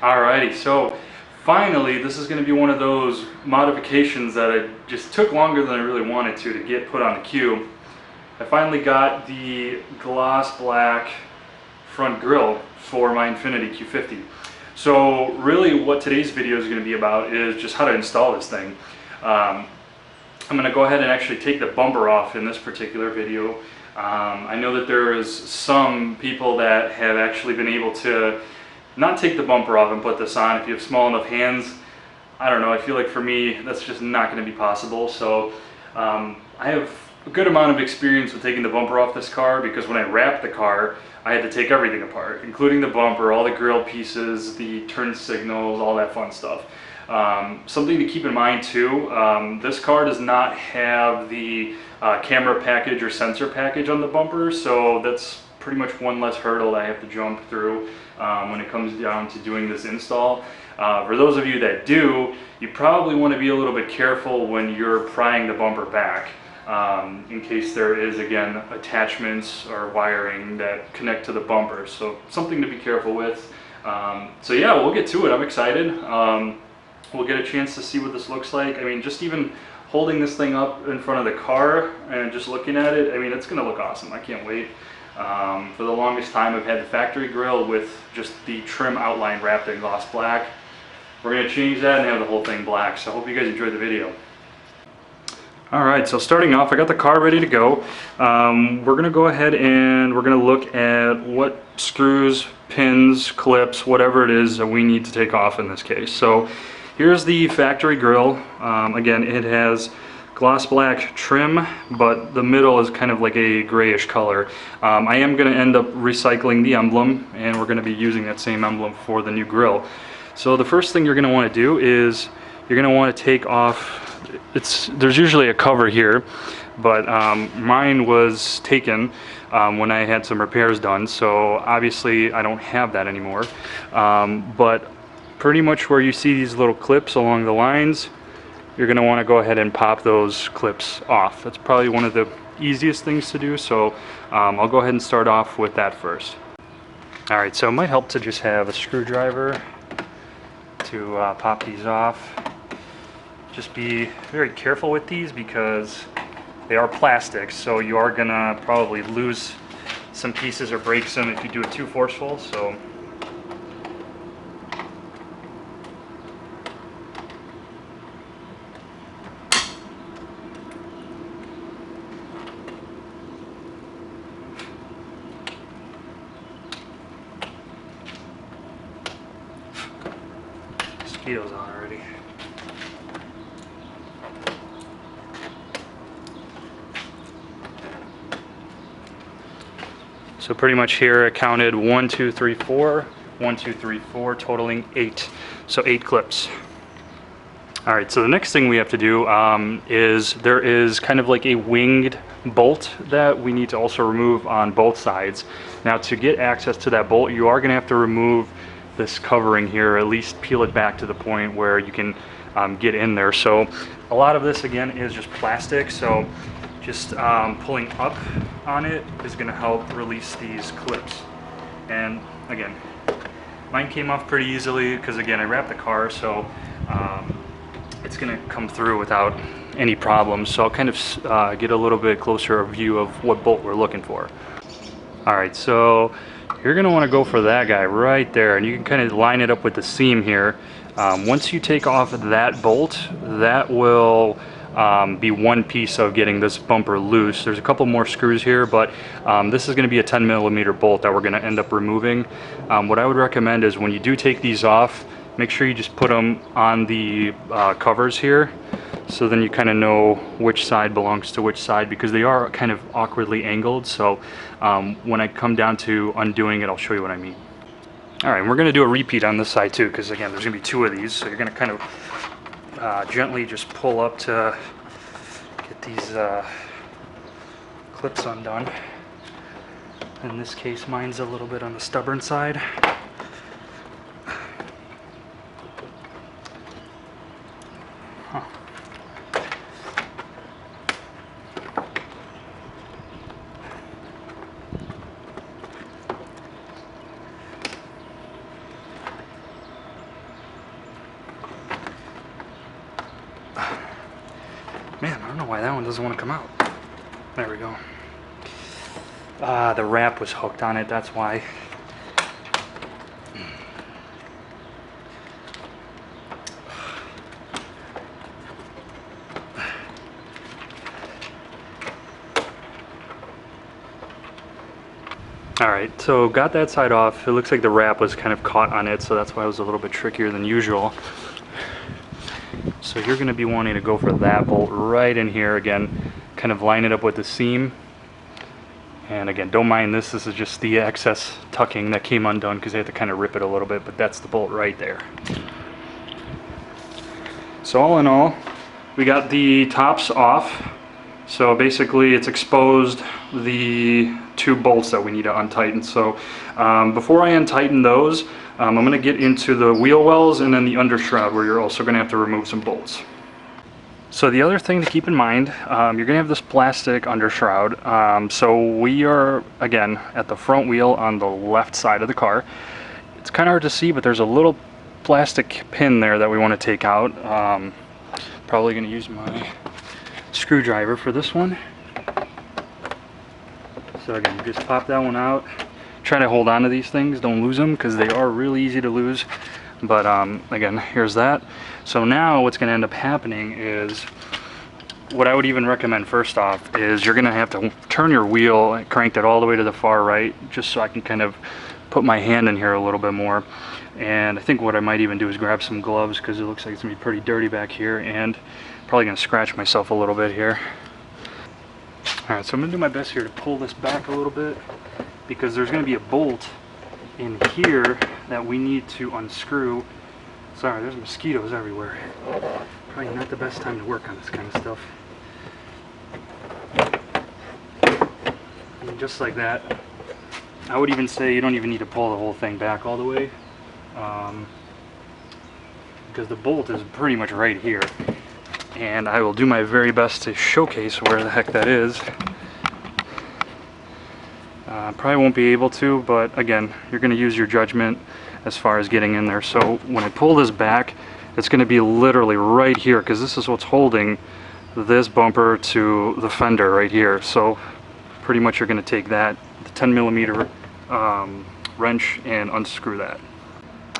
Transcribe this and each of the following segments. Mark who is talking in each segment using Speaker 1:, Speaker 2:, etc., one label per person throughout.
Speaker 1: Alrighty, so finally this is going to be one of those modifications that I just took longer than I really wanted to get put on the Q. I finally got the gloss black front grille for my Infiniti Q50. So really what today's video is going to be about is just how to install this thing. I'm going to go ahead and actually take the bumper off in this particular video. I know that there is some people that have actually been able to not take the bumper off and put this on. If you have small enough hands, I don't know, I feel like for me that's just not going to be possible. So I have a good amount of experience with taking the bumper off this car, because when I wrapped the car I had to take everything apart, including the bumper, all the grille pieces, the turn signals, all that fun stuff. Something to keep in mind too, this car does not have the camera package or sensor package on the bumper, so that's pretty much one less hurdle that I have to jump through when it comes down to doing this install. For those of you that do, you probably want to be a little bit careful when you're prying the bumper back, in case there is, again, attachments or wiring that connect to the bumper. So something to be careful with. So yeah, we'll get to it. I'm excited. We'll get a chance to see what this looks like. I mean, just even holding this thing up in front of the car and just looking at it, I mean, it's going to look awesome. I can't wait. For the longest time I've had the factory grille with just the trim outline wrapped in gloss black. We're going to change that and have the whole thing black, so I hope you guys enjoyed the video. Alright, so starting off, I got the car ready to go. We're going to go ahead and we're going to look at what screws, pins, clips, whatever it is that we need to take off in this case. So here's the factory grille. Again, it has gloss black trim, but the middle is kind of like a grayish color. I am going to end up recycling the emblem, and we're going to be using that same emblem for the new grille. So the first thing you're going to want to do is you're going to want to take off, there's usually a cover here, but mine was taken when I had some repairs done, so obviously I don't have that anymore. But pretty much where you see these little clips along the lines, you're going to want to go ahead and pop those clips off. That's probably one of the easiest things to do, so I'll go ahead and start off with that first. Alright, so it might help to just have a screwdriver to pop these off. Just be very careful with these because they are plastic, so you are going to probably lose some pieces or break some if you do it too forceful. So mosquitoes on already. So pretty much here I counted 1, 2, 3, 4, 1, 2, 3, 4, totaling 8. So 8 clips. Alright, so the next thing we have to do is there is kind of like a winged bolt that we need to also remove on both sides. Now to get access to that bolt, you are going to have to remove this covering here, or at least peel it back to the point where you can get in there. So a lot of this again is just plastic, so just pulling up on it is going to help release these clips. And again, mine came off pretty easily because again I wrapped the car, so it's going to come through without any problems. So I'll kind of get a little bit closer view of what bolt we're looking for. Alright, so you're going to want to go for that guy right there, and you can kind of line it up with the seam here. Once you take off that bolt, that will be one piece of getting this bumper loose. There's a couple more screws here, but this is going to be a 10mm bolt that we're going to end up removing. What I would recommend is when you do take these off, make sure you just put them on the covers here, so then you kind of know which side belongs to which side, because they are kind of awkwardly angled. So when I come down to undoing it, I'll show you what I mean. Alright, we're going to do a repeat on this side too, because again there's going to be 2 of these, so you're going to kind of gently just pull up to get these clips undone. In this case, mine's a little bit on the stubborn side. doesn't want to come out. There we go. Ah, the wrap was hooked on it, that's why. Alright, so got that side off. It looks like the wrap was kind of caught on it, so that's why it was a little bit trickier than usual. So you're going to be wanting to go for that bolt right in here again, kind of line it up with the seam. And again, don't mind this, this is just the excess tucking that came undone because they had to kind of rip it a little bit, but that's the bolt right there. So all in all, we got the tops off. So basically it's exposed the two bolts that we need to untighten. So before I untighten those, I'm going to get into the wheel wells and then the under shroud where you're also going to have to remove some bolts. So the other thing to keep in mind, you're going to have this plastic under shroud. So we are, again, at the front wheel on the left side of the car. It's kind of hard to see, but there's a little plastic pin there that we want to take out. Probably going to use my screwdriver for this one. So again, just pop that one out. Try to hold on to these things, don't lose them because they are really easy to lose. But again, here's that. So now what's going to end up happening is, what I would even recommend first off is you're going to have to turn your wheel, crank it all the way to the far right, just so I can kind of put my hand in here a little bit more. And I think what I might even do is grab some gloves because it looks like it's going to be pretty dirty back here, and probably going to scratch myself a little bit here. Alright, so I'm going to do my best here to pull this back a little bit because there's going to be a bolt in here that we need to unscrew. Sorry, there's mosquitoes everywhere. Probably not the best time to work on this kind of stuff. And just like that. I would even say you don't even need to pull the whole thing back all the way. Because the bolt is pretty much right here. And I will do my very best to showcase where the heck that is. Probably won't be able to, but again, you're going to use your judgment as far as getting in there. So when I pull this back, it's going to be literally right here because this is what's holding this bumper to the fender right here. So pretty much you're going to take that, the 10mm wrench, and unscrew that.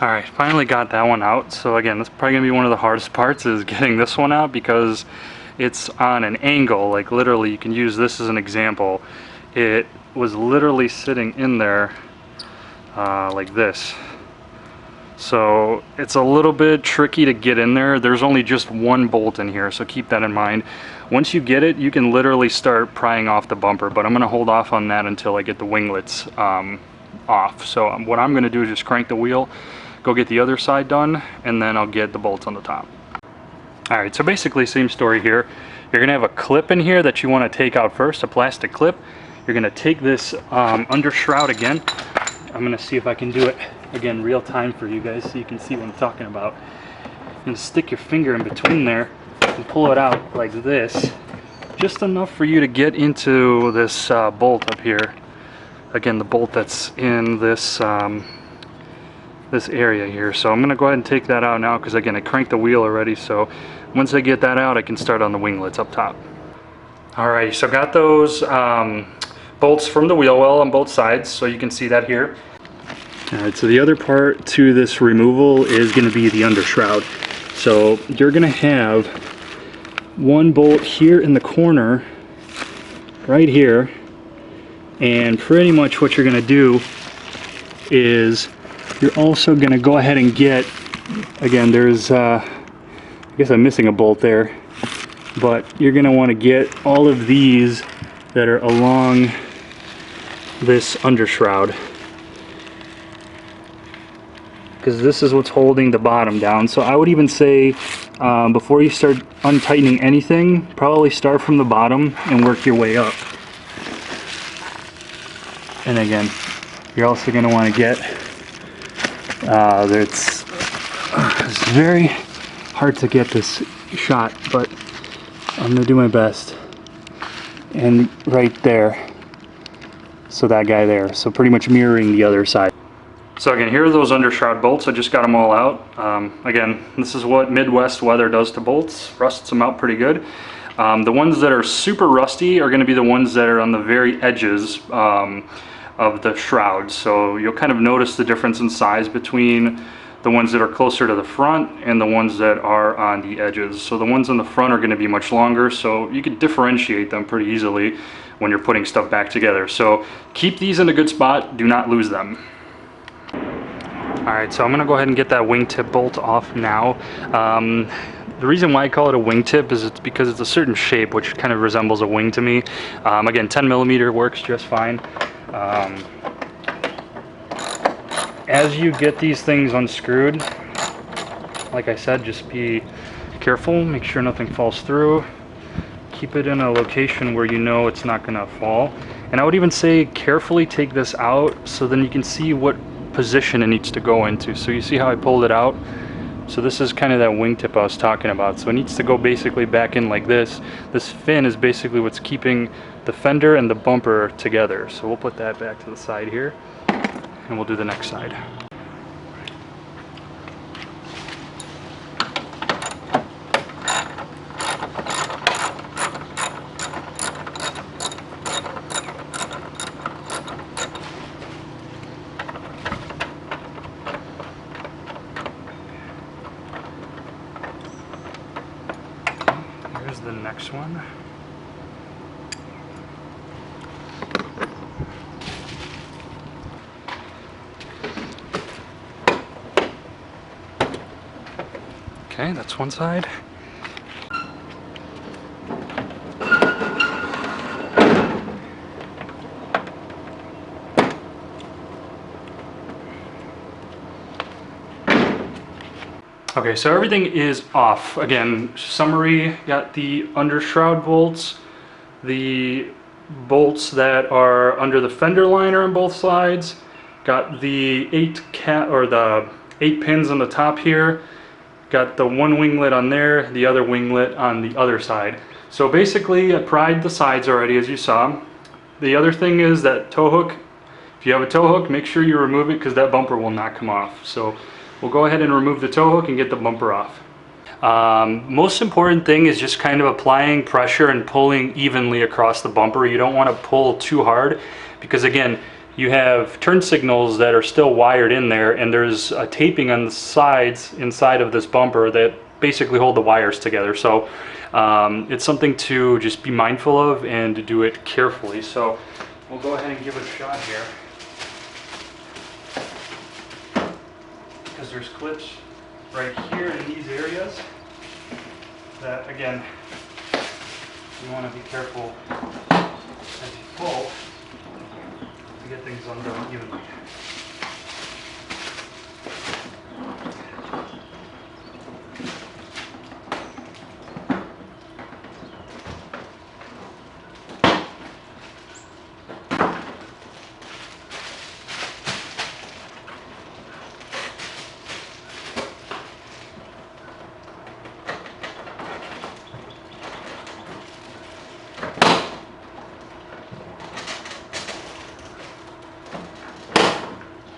Speaker 1: Alright, finally got that one out. So again, that's probably going to be one of the hardest parts, is getting this one out because it's on an angle. Like literally, you can use this as an example. It was literally sitting in there like this. So it's a little bit tricky to get in there. There's only just one bolt in here, so keep that in mind. Once you get it, you can literally start prying off the bumper, but I'm going to hold off on that until I get the winglets off. So what I'm going to do is just crank the wheel, go get the other side done, and then I'll get the bolts on the top. Alright, so basically same story here. You're going to have a clip in here that you want to take out first, a plastic clip. You're going to take this under shroud again. I'm going to see if I can do it again real time for you guys so you can see what I'm talking about. You're going to stick your finger in between there and pull it out like this, just enough for you to get into this bolt up here. Again, the bolt that's in this this area here. So I'm going to go ahead and take that out now because again, I cranked the wheel already. So once I get that out, I can start on the winglets up top. Alright, so got those bolts from the wheel well on both sides, so you can see that here. Alright, so the other part to this removal is going to be the under shroud. So you're going to have one bolt here in the corner, right here, and pretty much what you're going to do is you're also going to go ahead and get, again, there's, I guess I'm missing a bolt there, but you're going to want to get all of these that are along this under shroud, because this is what's holding the bottom down. So I would even say before you start untightening anything, probably start from the bottom and work your way up. And again, you're also going to want to get it's very hard to get this shot, but I'm going to do my best. And right there, so that guy there, so pretty much mirroring the other side. So again, here are those under shroud bolts. I just got them all out. Again, this is what Midwest weather does to bolts, rusts them out pretty good. The ones that are super rusty are going to be the ones that are on the very edges of the shroud. So you'll kind of notice the difference in size between the ones that are closer to the front and the ones that are on the edges. So the ones on the front are going to be much longer, so you can differentiate them pretty easily when you're putting stuff back together. So keep these in a good spot, do not lose them. Alright, so I'm going to go ahead and get that wingtip bolt off now. The reason why I call it a wingtip is it's because it's a certain shape which kind of resembles a wing to me. Again, 10mm works just fine. As you get these things unscrewed, like I said, just be careful, make sure nothing falls through. Keep it in a location where you know it's not gonna fall. And I would even say carefully take this out so then you can see what position it needs to go into. So you see how I pulled it out? So this is kind of that wingtip I was talking about. So it needs to go basically back in like this. This fin is basically what's keeping the fender and the bumper together. So we'll put that back to the side here, and we'll do the next side. Here's the next one. Okay, that's one side. Okay, so everything is off. Again, summary, got the under shroud bolts, the bolts that are under the fender liner on both sides, got the 8 pins on the top here, got the one winglet on there, the other winglet on the other side. So basically I pried the sides already, as you saw. The other thing is that tow hook. If you have a tow hook, make sure you remove it because that bumper will not come off. So we'll go ahead and remove the tow hook and get the bumper off. Most important thing is just kind of applying pressure and pulling evenly across the bumper. You don't want to pull too hard because again, you have turn signals that are still wired in there, and there's a taping on the sides inside of this bumper that basically hold the wires together. So it's something to just be mindful of and to do it carefully. So we'll go ahead and give it a shot here. Because there's clips right here in these areas that, again, you want to be careful as you pull to get things undone evenly.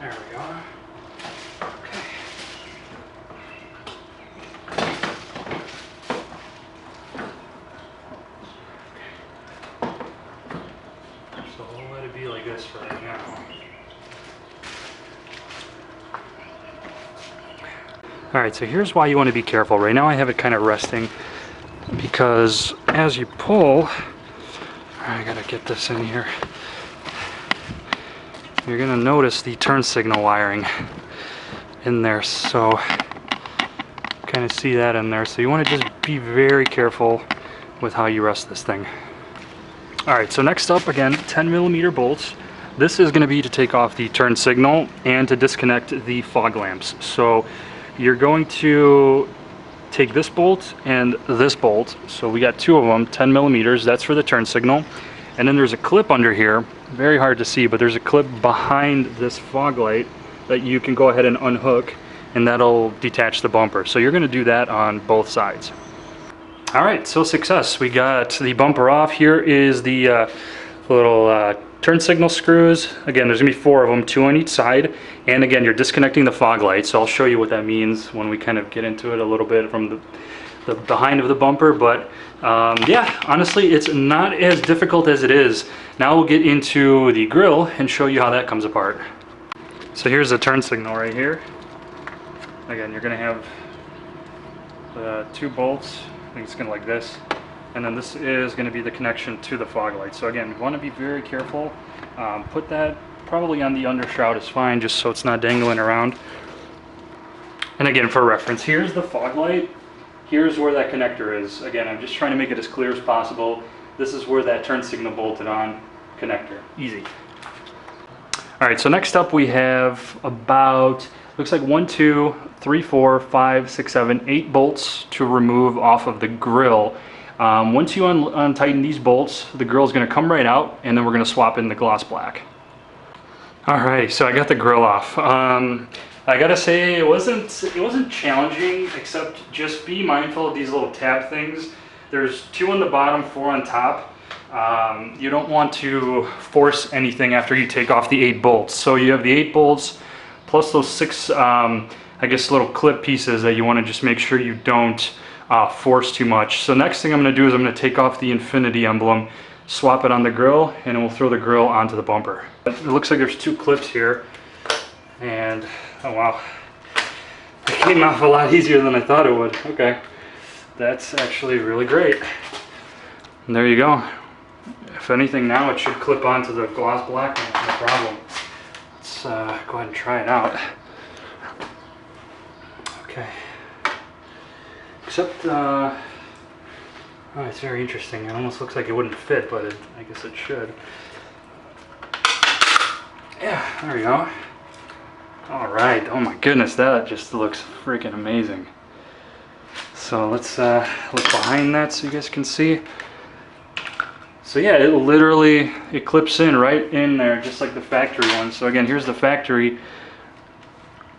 Speaker 1: There we go. Okay. So we'll let it be like this for right now. Alright, so here's why you want to be careful. Right now I have it kind of resting because as you pull, I gotta get this in here. You're going to notice the turn signal wiring in there, so kind of see that in there. So you want to just be very careful with how you rest this thing. Alright, so next up, again, 10mm bolts. This is going to be to take off the turn signal and to disconnect the fog lamps. So you're going to take this bolt and this bolt. So we got two of them, 10mm. That's for the turn signal. And then there's a clip under here, very hard to see, but there's a clip behind this fog light that you can go ahead and unhook, and that'll detach the bumper. So you're going to do that on both sides. Alright, so success. We got the bumper off. Here is the little turn signal screws. Again, there's going to be 4 of them, 2 on each side. And again, you're disconnecting the fog light, so I'll show you what that means when we kind of get into it a little bit from the the behind of the bumper, but yeah, honestly, it's not as difficult as it is. Now we'll get into the grill and show you how that comes apart. So here's the turn signal right here. Again, you're gonna have the 2 bolts. I think it's gonna like this. And then this is gonna be the connection to the fog light. So again, you wanna be very careful. Put that probably on the under shroud is fine, just so it's not dangling around. And again, for reference, here's the fog light. Here's where that connector is. Again, I'm just trying to make it as clear as possible. This is where that turn signal bolted on connector. Easy. All right, so next up we have about, looks like 1, 2, 3, 4, 5, 6, 7, 8 bolts to remove off of the grill. Once you untighten these bolts, the grill is going to come right out, and then we're going to swap in the gloss black. Alrighty, so I got the grill off. I gotta say it wasn't challenging, except just be mindful of these little tab things. There's 2 on the bottom, 4 on top. You don't want to force anything after you take off the 8 bolts. So you have the 8 bolts plus those 6, I guess, little clip pieces that you want to just make sure you don't force too much. So next thing I'm going to do is I'm going to take off the Infiniti emblem, swap it on the grill, and we'll throw the grill onto the bumper. It looks like there's 2 clips here, and oh wow, it came off a lot easier than I thought it would. Okay, that's actually really great. And there you go. If anything, now it should clip onto the gloss black, no problem. Let's go ahead and try it out. Okay. Except, oh, it's very interesting. It almost looks like it wouldn't fit, but I guess it should. Yeah, there we go. All right. Oh my goodness, that just looks freaking amazing. So let's look behind that so you guys can see. So yeah, it clips in right in there, just like the factory one. So again, here's the factory.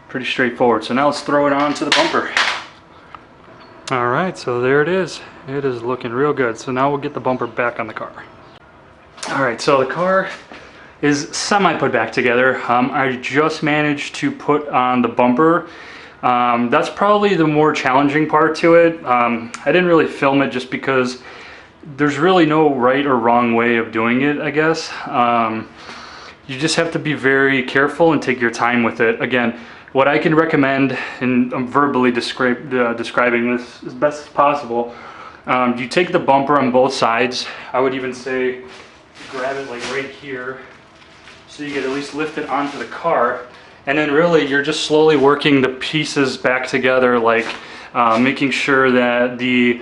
Speaker 1: Pretty straightforward. So now let's throw it onto the bumper. All right, so there it is. It is looking real good. So now we'll get the bumper back on the car. All right, so the car is semi put back together. I just managed to put on the bumper. That's probably the more challenging part to it. I didn't really film it just because there's really no right or wrong way of doing it, I guess. You just have to be very careful and take your time with it. Again, what I can recommend, and I'm verbally describing this as best as possible, you take the bumper on both sides. I would even say grab it like right here so you get at least lift it onto the car, and then really you're just slowly working the pieces back together, like making sure that the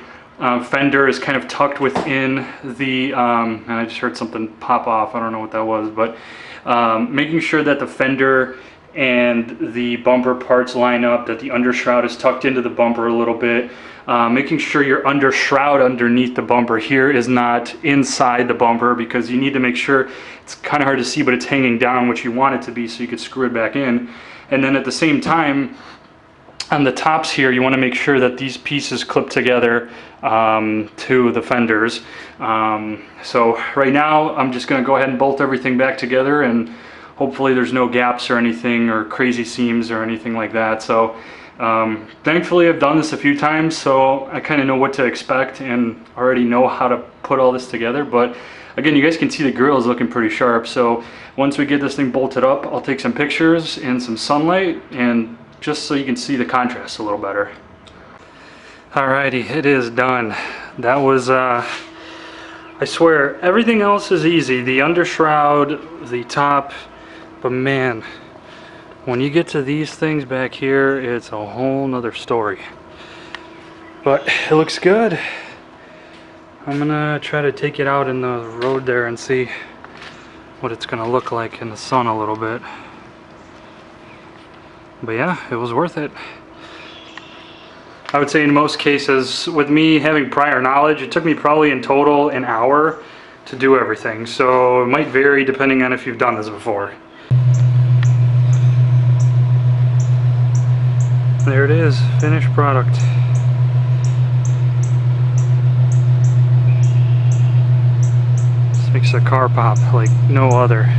Speaker 1: fender is kind of tucked within the, and I just heard something pop off, I don't know what that was, but making sure that the fender and the bumper parts line up, that the under shroud is tucked into the bumper a little bit, making sure your under shroud underneath the bumper here is not inside the bumper, because you need to make sure, it's kind of hard to see, but it's hanging down, which you want it to be, so you could screw it back in. And then at the same time, on the tops here, you want to make sure that these pieces clip together to the fenders. So right now I'm just going to go ahead and bolt everything back together, and hopefully there's no gaps or anything, or crazy seams or anything like that. So thankfully I've done this a few times, so I kind of know what to expect and already know how to put all this together. But again, you guys can see the grill is looking pretty sharp. So once we get this thing bolted up, I'll take some pictures in some sunlight, and just so you can see the contrast a little better. Alrighty, it is done. That was, I swear, everything else is easy. The under shroud, the top, but man, when you get to these things back here, it's a whole nother story. But it looks good. I'm gonna try to take it out in the road there and see what it's gonna look like in the sun a little bit. But yeah, it was worth it. I would say in most cases, with me having prior knowledge, it took me probably in total an hour to do everything. So it might vary depending on if you've done this before. There it is, finished product. This makes the car pop like no other.